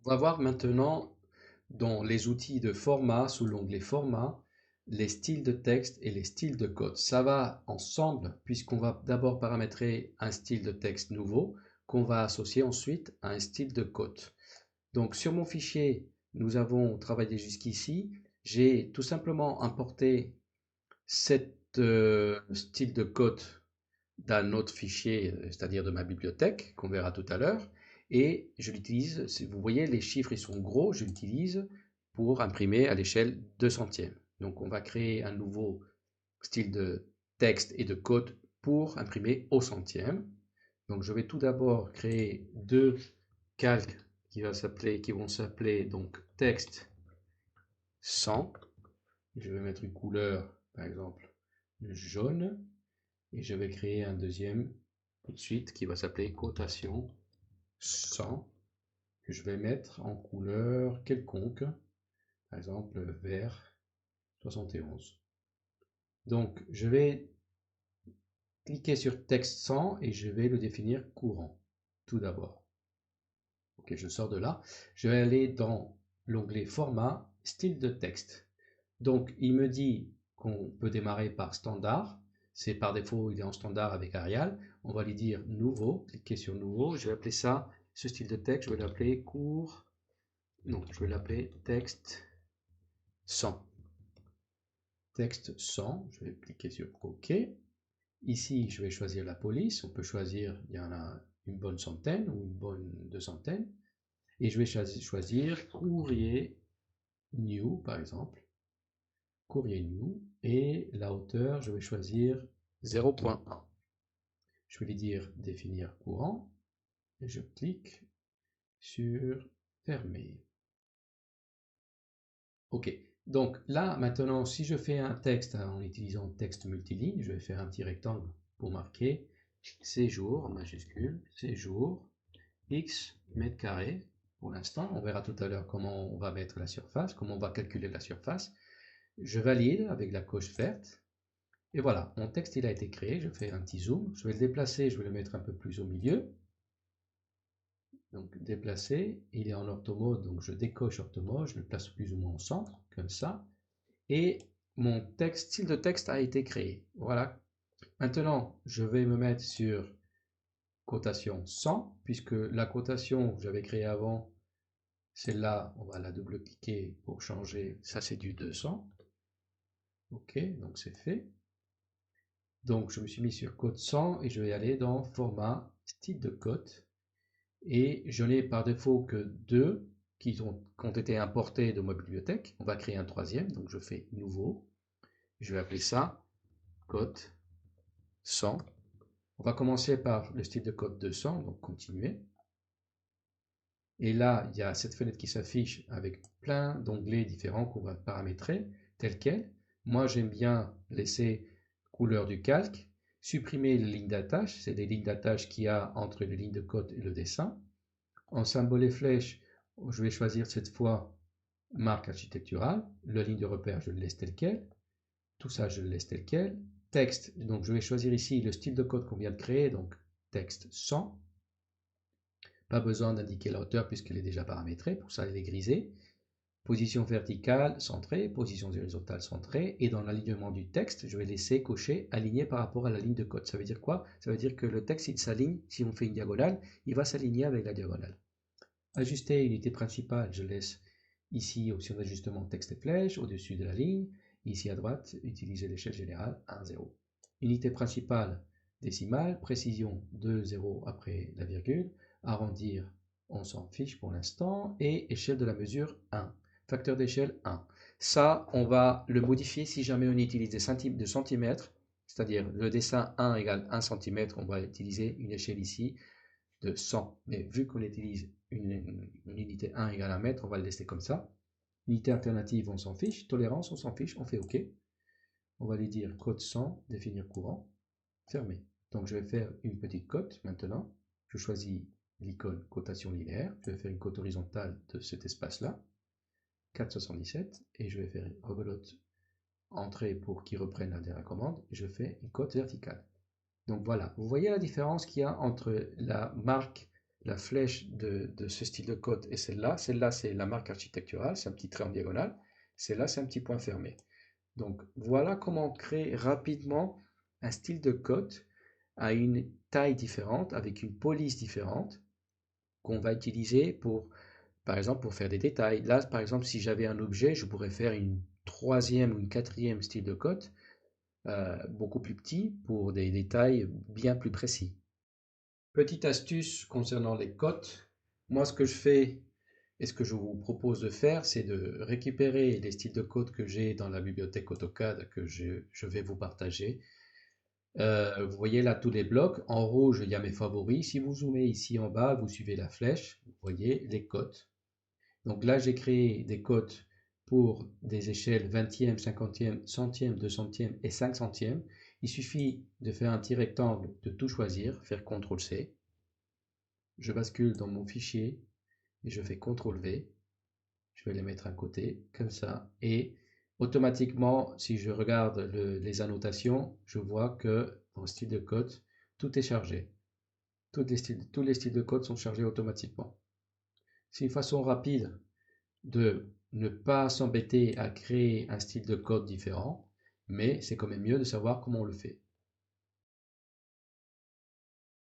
On va voir maintenant dans les outils de format, sous l'onglet Format, les styles de texte et les styles de code. Ça va ensemble puisqu'on va d'abord paramétrer un style de texte nouveau qu'on va associer ensuite à un style de code. Donc sur mon fichier, nous avons travaillé jusqu'ici. J'ai tout simplement importé cet style de code d'un autre fichier, c'est-à-dire de ma bibliothèque, qu'on verra tout à l'heure. Et je l'utilise, si vous voyez, les chiffres ils sont gros, je l'utilise pour imprimer à l'échelle 2 centièmes. Donc on va créer un nouveau style de texte et de code pour imprimer au centième. Donc je vais tout d'abord créer deux calques qui vont s'appeler donc texte 100. Je vais mettre une couleur, par exemple, jaune. Et je vais créer un deuxième tout de suite qui va s'appeler cotation 100 que je vais mettre en couleur quelconque, par exemple vert 71. Donc je vais cliquer sur texte 100 et je vais le définir courant tout d'abord. Ok, je sors de là. Je vais aller dans l'onglet format, style de texte. Donc il me dit qu'on peut démarrer par standard. C'est par défaut, il est en standard avec Arial. On va lui dire nouveau, cliquer sur nouveau. Je vais appeler ça, ce style de texte, je vais l'appeler court. Non, je vais l'appeler texte 100. Texte 100, je vais cliquer sur OK. Ici, je vais choisir la police. On peut choisir, il y en a une bonne centaine ou une bonne deux centaines. Et je vais choisir courrier new, par exemple. Courrier new. Et la hauteur, je vais choisir 0.1. Je vais lui dire définir courant. Et je clique sur fermer. OK. Donc là, maintenant, si je fais un texte en utilisant texte multiligne, je vais faire un petit rectangle pour marquer séjour, en majuscule, séjour, x mètres carrés. Pour l'instant, on verra tout à l'heure comment on va mettre la surface, comment on va calculer la surface. Je valide avec la coche verte. Et voilà, mon texte il a été créé. Je fais un petit zoom. Je vais le déplacer, je vais le mettre un peu plus au milieu. Donc déplacer, il est en orthomode, donc je décoche orthomode, je le place plus ou moins au centre, comme ça. Et mon texte, style de texte a été créé. Voilà. Maintenant, je vais me mettre sur cotation 100, puisque la cotation que j'avais créée avant, celle-là, on va la double-cliquer pour changer. Ça, c'est du 200. OK, donc c'est fait. Donc, je me suis mis sur code 100 et je vais aller dans format, style de code. Et je n'ai par défaut que deux qui ont été importés de ma bibliothèque. On va créer un troisième, donc je fais nouveau. Je vais appeler ça code 100. On va commencer par le style de code 200, donc continuer. Et là, il y a cette fenêtre qui s'affiche avec plein d'onglets différents qu'on va paramétrer, tel quel. Moi, j'aime bien laisser couleur du calque, supprimer les lignes d'attache, c'est des lignes d'attache qu'il y a entre les lignes de code et le dessin. En symbole et flèche, je vais choisir cette fois marque architecturale. La ligne de repère, je le laisse tel quel. Tout ça, je le laisse tel quel. Texte, donc je vais choisir ici le style de code qu'on vient de créer, donc texte 100. Pas besoin d'indiquer la hauteur puisqu'elle est déjà paramétrée, pour ça elle est grisée. Position verticale centrée, position horizontale centrée, et dans l'alignement du texte, je vais laisser cocher aligné par rapport à la ligne de code. Ça veut dire quoi? Ça veut dire que le texte, il s'aligne, si on fait une diagonale, il va s'aligner avec la diagonale. Ajuster unité principale, je laisse ici option d'ajustement texte et flèche, au-dessus de la ligne. Ici à droite, utiliser l'échelle générale 1, 0. Unité principale, décimale, précision 2, 0 après la virgule. Arrondir, on s'en fiche pour l'instant. Et échelle de la mesure 1. Facteur d'échelle 1. Ça, on va le modifier si jamais on utilise des centimètres, c'est-à-dire le dessin 1 égale 1 cm, on va utiliser une échelle ici de 100. Mais vu qu'on utilise une unité 1 égale 1 mètre, on va le laisser comme ça. Unité alternative, on s'en fiche. Tolérance, on s'en fiche. On fait OK. On va lui dire code 100, définir courant, fermé. Donc je vais faire une petite cote maintenant. Je choisis l'icône cotation linéaire. Je vais faire une cote horizontale de cet espace-là, 4,77. Et je vais faire rebelote entrée pour qu'il reprenne la dernière commande. Et je fais une cote verticale. Donc voilà, vous voyez la différence qu'il y a entre la marque, la flèche de ce style de code est celle-là. Celle-là, c'est la marque architecturale, c'est un petit trait en diagonale. Celle-là, c'est un petit point fermé. Donc voilà comment créer rapidement un style de code à une taille différente, avec une police différente, qu'on va utiliser pour, par exemple, pour faire des détails. Là, par exemple, si j'avais un objet, je pourrais faire une troisième ou une quatrième style de code, beaucoup plus petit, pour des détails bien plus précis. Petite astuce concernant les cotes, moi ce que je fais et ce que je vous propose de faire, c'est de récupérer les styles de code que j'ai dans la bibliothèque AutoCAD que je vais vous partager. Vous voyez là tous les blocs. En rouge, il y a mes favoris. Si vous zoomez ici en bas, vous suivez la flèche, vous voyez les cotes. Donc là, j'ai créé des cotes pour des échelles 20e, 50e, centième, 200e et 5 centièmes. Il suffit de faire un petit rectangle, de tout choisir, faire CTRL-C. Je bascule dans mon fichier et je fais CTRL-V. Je vais les mettre à côté, comme ça. Et automatiquement, si je regarde les annotations, je vois que dans le style de code, tout est chargé. Tous les styles de code sont chargés automatiquement. C'est une façon rapide de ne pas s'embêter à créer un style de code différent, mais c'est quand même mieux de savoir comment on le fait.